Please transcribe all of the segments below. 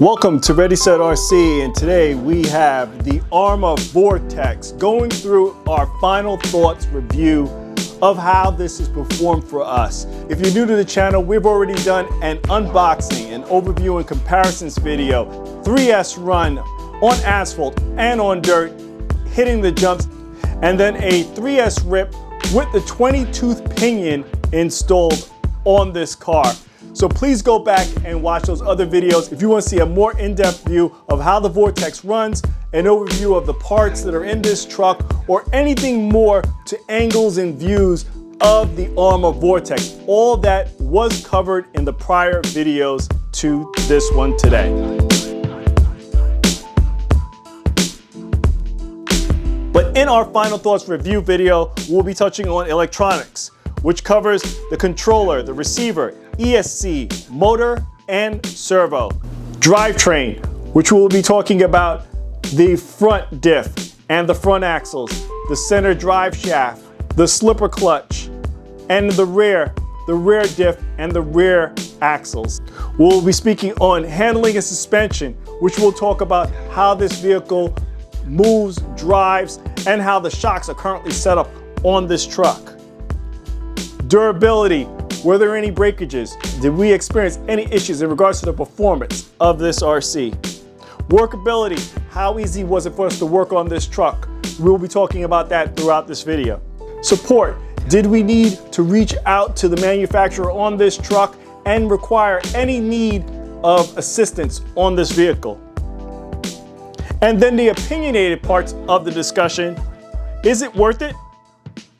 Welcome to Ready Set RC, and today we have the Arrma Vorteks going through our final thoughts review of how this has performed for us. If you're new to the channel, we've already done an unboxing, an overview and comparisons video, 3S run on asphalt and on dirt, hitting the jumps, and then a 3S rip with the 20-tooth pinion installed on this car. So please go back and watch those other videos if you want to see a more in-depth view of how the Vorteks runs, an overview of the parts that are in this truck, or anything more to angles and views of the Arrma Vorteks. All that was covered in the prior videos to this one today. But in our final thoughts review video, we'll be touching on electronics, which covers the controller, the receiver, ESC, motor, and servo. Drivetrain, which we'll be talking about the front diff and the front axles, the center drive shaft, the slipper clutch, and the rear diff and the rear axles. We'll be speaking on handling and suspension, which we'll talk about how this vehicle moves, drives, and how the shocks are currently set up on this truck. Durability, were there any breakages? Did we experience any issues in regards to the performance of this RC? Workability, how easy was it for us to work on this truck? We'll be talking about that throughout this video. Support, did we need to reach out to the manufacturer on this truck and require any need of assistance on this vehicle? And then the opinionated parts of the discussion, is it worth it?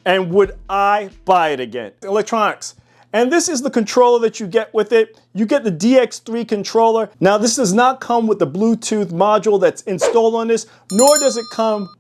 And would I buy it again? Electronics. And this is the controller that you get with it. You get the DX3 controller. Now this does not come with the Bluetooth module that's installed on this, nor does it come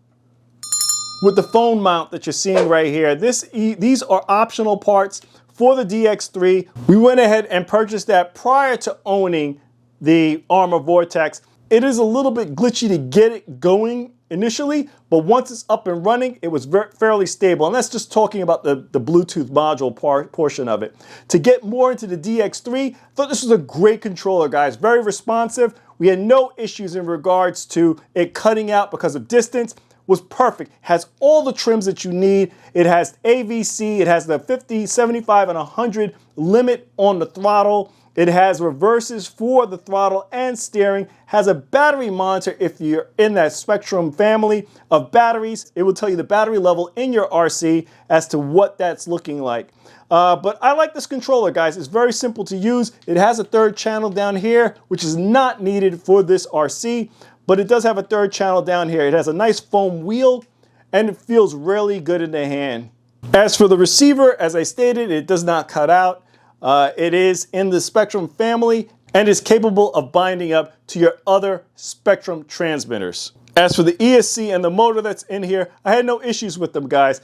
with the phone mount that you're seeing right here. These are optional parts for the DX3. We went ahead and purchased that prior to owning the Arrma Vorteks. It is a little bit glitchy to get it going initially, but once it's up and running, it was fairly stable. And that's just talking about the Bluetooth module portion of it. To get more into the DX3, I thought this was a great controller, guys. Very responsive. We had no issues in regards to it cutting out because of distance. Was perfect. Has all the trims that you need. It has AVC. It has the 50, 75, and 100 limit on the throttle. It has reverses for the throttle and steering, has a battery monitor if you're in that Spectrum family of batteries. It will tell you the battery level in your RC as to what that's looking like. But I like this controller, guys. It's very simple to use. It has a third channel down here, which is not needed for this RC, but it does have a third channel down here. It has a nice foam wheel, and it feels really good in the hand. As for the receiver, as I stated, it does not cut out. It is in the Spectrum family and is capable of binding up to your other Spectrum transmitters. As for the ESC and the motor that's in here, I had no issues with them, guys.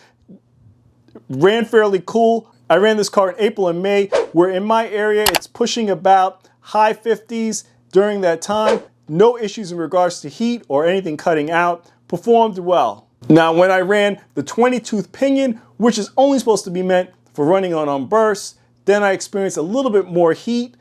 Ran fairly cool. I ran this car in April and May, where in my area it's pushing about high 50s during that time. No issues in regards to heat or anything cutting out. Performed well. Now, when I ran the 20-tooth pinion, which is only supposed to be meant for running on bursts, then I experienced a little bit more heat.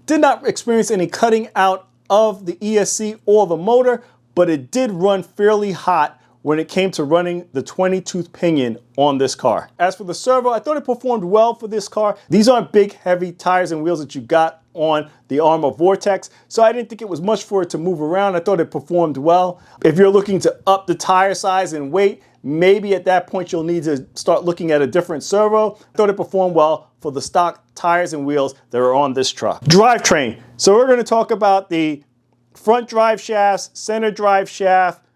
Did not experience any cutting out of the ESC or the motor, but it did run fairly hot when it came to running the 20-tooth pinion on this car. As for the servo, I thought it performed well for this car. These aren't big, heavy tires and wheels that you got on the Arrma Vorteks, so I didn't think it was much for it to move around. I thought it performed well. If you're looking to up the tire size and weight, maybe at that point you'll need to start looking at a different servo. I thought it performed well for the stock tires and wheels that are on this truck. Drivetrain. So we're going to talk about the front drive shafts, center drive shaft,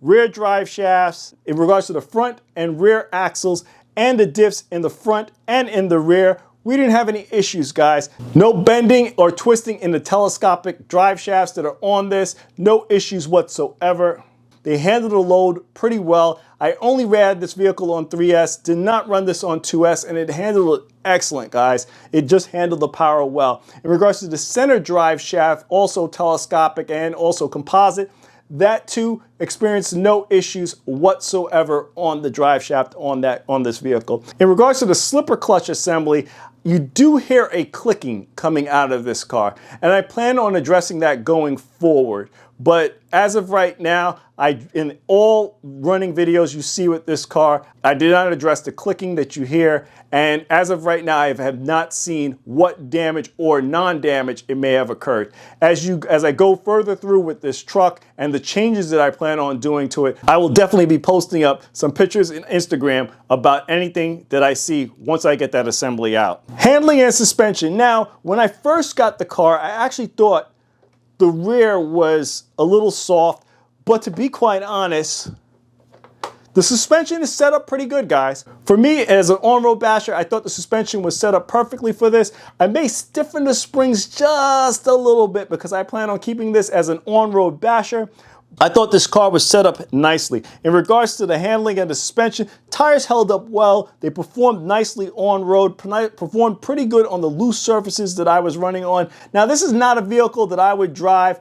rear drive shafts in regards to the front and rear axles and the diffs in the front and in the rear. We didn't have any issues, guys. No bending or twisting in the telescopic drive shafts that are on this. No issues whatsoever. They handled the load pretty well. I only ran this vehicle on 3S, did not run this on 2S, and it handled it excellent, guys. It just handled the power well. In regards to the center drive shaft, also telescopic and also composite, that too experienced no issues whatsoever on the drive shaft on this vehicle. In regards to the slipper clutch assembly, you do hear a clicking coming out of this car, and I plan on addressing that going forward. But as of right now, in all running videos you see with this car, I did not address the clicking that you hear. And as of right now, I have not seen what damage or non-damage it may have occurred. As I go further through with this truck and the changes that I plan on doing to it, I will definitely be posting up some pictures in Instagram about anything that I see once I get that assembly out. Handling and suspension. Now, when I first got the car, I actually thought the rear was a little soft, but to be quite honest, the suspension is set up pretty good, guys. For me, as an on-road basher, I thought the suspension was set up perfectly for this. I may stiffen the springs just a little bit because I plan on keeping this as an on-road basher. I thought this car was set up nicely. In regards to the handling and the suspension, tires held up well. They performed nicely on-road, performed pretty good on the loose surfaces that I was running on. Now, this is not a vehicle that I would drive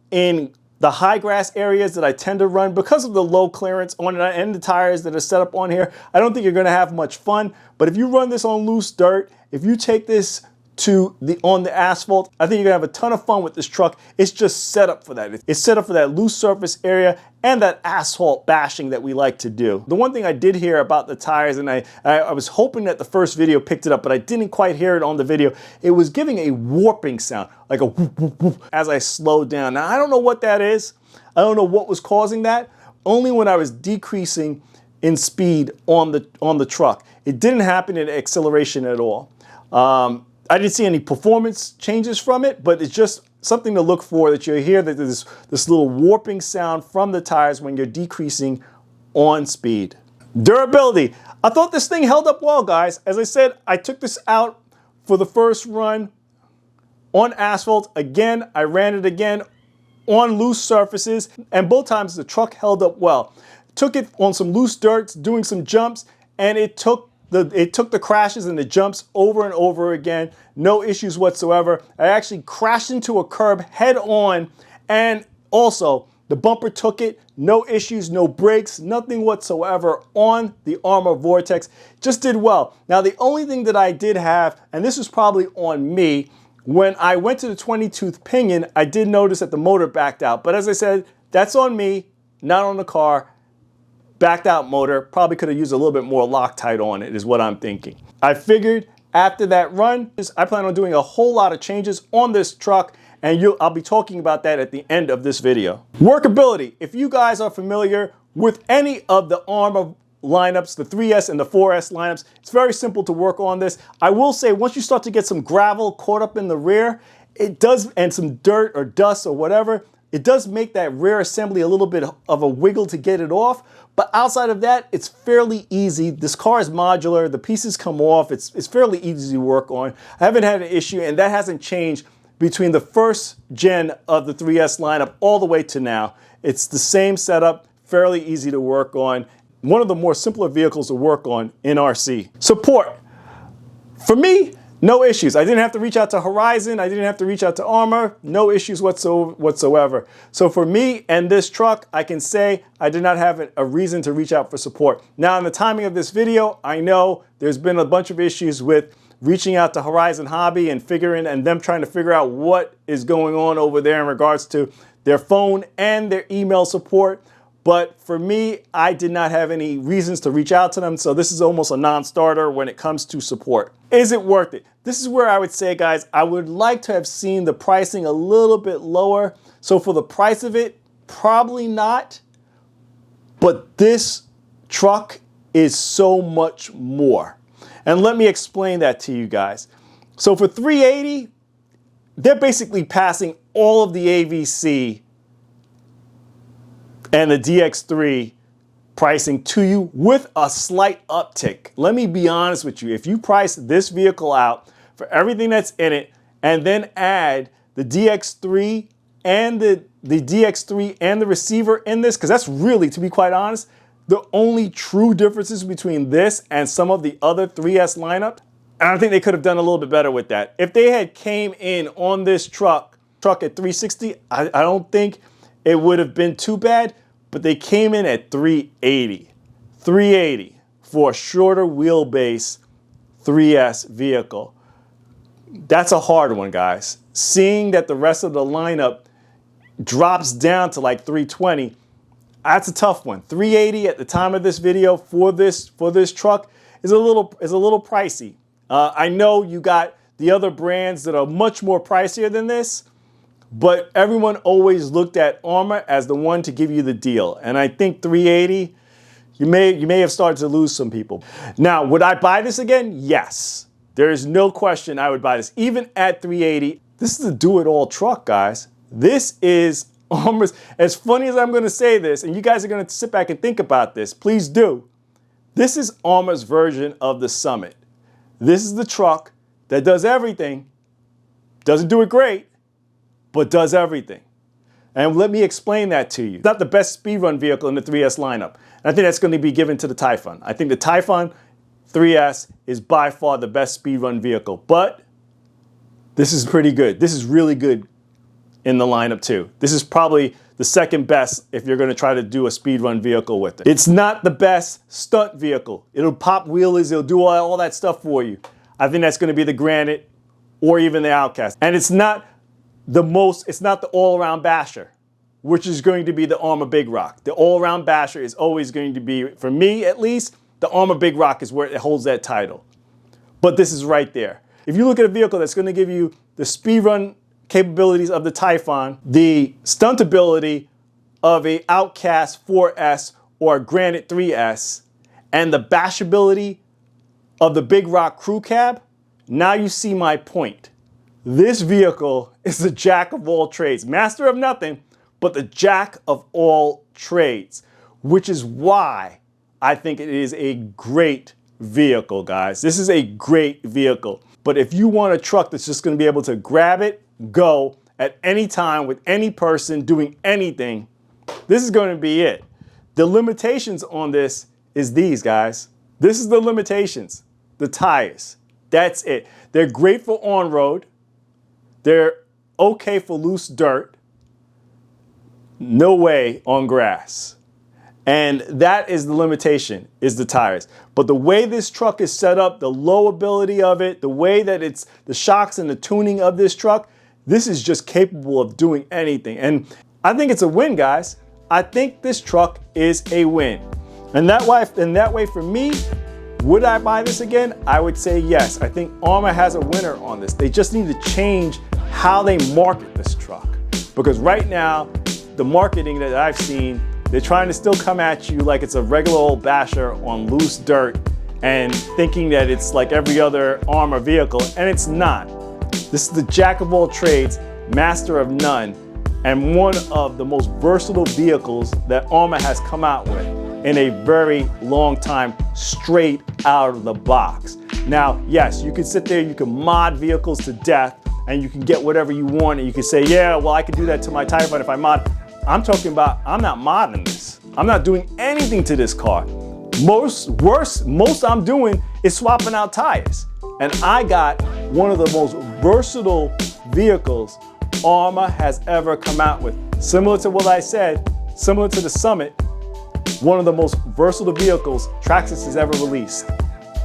in the high grass areas that I tend to run because of the low clearance on it and the tires that are set up on here. I don't think you're going to have much fun, but if you run this on loose dirt, if you take this on the asphalt, I think you're gonna have a ton of fun with this truck. It's just set up for that. It's set up for that loose surface area and that asphalt bashing that we like to do. The one thing I did hear about the tires, and I was hoping that the first video picked it up, but I didn't quite hear it on the video. It was giving a warping sound, like a whoop, whoop, whoop, as I slowed down. Now, I don't know what that is. I don't know what was causing that. Only when I was decreasing in speed on the truck. It didn't happen in acceleration at all. I didn't see any performance changes from it, but it's just something to look for, that you hear that there's this little warping sound from the tires when you're decreasing on speed. Durability. I thought this thing held up well, guys. As I said, I took this out for the first run on asphalt. Again, I ran it again on loose surfaces, and both times the truck held up well. Took it on some loose dirt, doing some jumps, and it took the crashes and the jumps over and over again. No issues whatsoever. I actually crashed into a curb head on, and also the bumper took it. No issues, no brakes, nothing whatsoever on the Arrma Vorteks. Just did well. Now, the only thing that I did have, and this was probably on me, when I went to the 20-tooth pinion, I did notice that the motor backed out. But as I said, that's on me, not on the car. Backed out motor, probably could have used a little bit more Loctite on it, is what I'm thinking. I figured after that run, I plan on doing a whole lot of changes on this truck, and I'll be talking about that at the end of this video. Workability. If you guys are familiar with any of the Arrma lineups, the 3S and the 4S lineups, it's very simple to work on this. I will say, once you start to get some gravel caught up in the rear, it does, and some dirt or dust or whatever, it does make that rear assembly a little bit of a wiggle to get it off. But outside of that, it's fairly easy. This car is modular. The pieces come off. It's fairly easy to work on. I haven't had an issue, and that hasn't changed between the first gen of the 3S lineup all the way to now. It's the same setup, fairly easy to work on. One of the more simpler vehicles to work on in RC. Support. For me, no issues. I didn't have to reach out to Horizon. I didn't have to reach out to Arrma. No issues whatsoever. So for me and this truck, I can say I did not have a reason to reach out for support. Now, in the timing of this video, I know there's been a bunch of issues with reaching out to Horizon Hobby and them trying to figure out what is going on over there in regards to their phone and their email support. But for me, I did not have any reasons to reach out to them, so this is almost a non-starter when it comes to support. Is it worth it? This is where I would say, guys, I would like to have seen the pricing a little bit lower. So for the price of it, probably not. But this truck is so much more. And let me explain that to you guys. So for $380, they're basically passing all of the AVC and the DX3 pricing to you with a slight uptick. Let me be honest with you. If you price this vehicle out for everything that's in it and then add the DX3 and the DX3 and the receiver in this, because that's really, to be quite honest, the only true differences between this and some of the other 3S lineup, and I think they could have done a little bit better with that. If they had came in on this truck at $360, I don't think it would have been too bad, but they came in at $380. $380 for a shorter wheelbase 3S vehicle. That's a hard one, guys. Seeing that the rest of the lineup drops down to like 320. That's a tough one. 380 at the time of this video for this truck is a little pricey. I know you got the other brands that are much more pricier than this, but everyone always looked at Arrma as the one to give you the deal. And I think 380, you may have started to lose some people. Now, would I buy this again? Yes. There is no question I would buy this. Even at 380, this is a do-it-all truck, guys. This is Arrma's, as funny as I'm gonna say this, and you guys are gonna sit back and think about this, please do. This is Arrma's version of the Summit. This is the truck that does everything, doesn't do it great, but does everything. And let me explain that to you. It's not the best speed run vehicle in the 3S lineup. And I think that's gonna be given to the Typhon. I think the Typhon 3S is by far the best speed run vehicle, but this is pretty good. This is really good in the lineup too. This is probably the second best if you're gonna try to do a speed run vehicle with it. It's not the best stunt vehicle. It'll pop wheelies, it'll do all that stuff for you. I think that's gonna be the Granite or even the Outcast. And it's not the all-around basher, which is going to be the Arrma Big Rock. The all-around basher is always going to be, for me at least, the Arrma Big Rock is where it holds that title. But this is right there. If you look at a vehicle that's gonna give you the speed run capabilities of the Typhon, the stunt ability of a Outcast 4S or a Granite 3S, and the bashability of the Big Rock Crew Cab, now you see my point. This vehicle is the jack of all trades, master of nothing, but the jack of all trades, which is why I think it is a great vehicle, guys. This is a great vehicle. But if you want a truck that's just gonna be able to grab it, go at any time with any person doing anything, this is going to be it. The limitations on this is these, guys. This is the limitations. The tires. That's it. They're great for on-road. They're okay for loose dirt. No way on grass. And that is the limitation, is the tires. But the way this truck is set up, the low ability of it, the way that it's the shocks and the tuning of this truck, this is just capable of doing anything. And I think it's a win, guys. I think this truck is a win. And that way for me, would I buy this again? I would say yes. I think Arrma has a winner on this. They just need to change how they market this truck. Because right now, the marketing that I've seen, they're trying to still come at you like it's a regular old basher on loose dirt and thinking that it's like every other Arrma vehicle, and it's not. This is the jack of all trades, master of none, and one of the most versatile vehicles that Arrma has come out with in a very long time, straight out of the box. Now, yes, you can sit there, you can mod vehicles to death, and you can get whatever you want, and you can say, yeah, well, I can do that to my Typhon if I mod. I'm talking about, I'm not modding this. I'm not doing anything to this car. Most I'm doing is swapping out tires. And I got one of the most versatile vehicles Arrma has ever come out with. Similar to what I said, similar to the Summit, one of the most versatile vehicles Traxxas has ever released.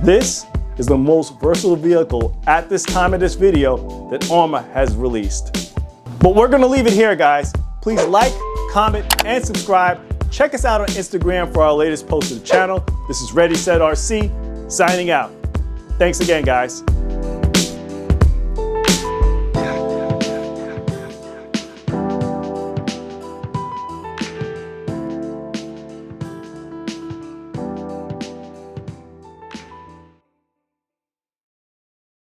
This is the most versatile vehicle at this time of this video that Arrma has released. But we're gonna leave it here, guys. Please like, comment, and subscribe. Check us out on Instagram for our latest post to the channel. This is Ready Set RC, signing out. Thanks again, guys.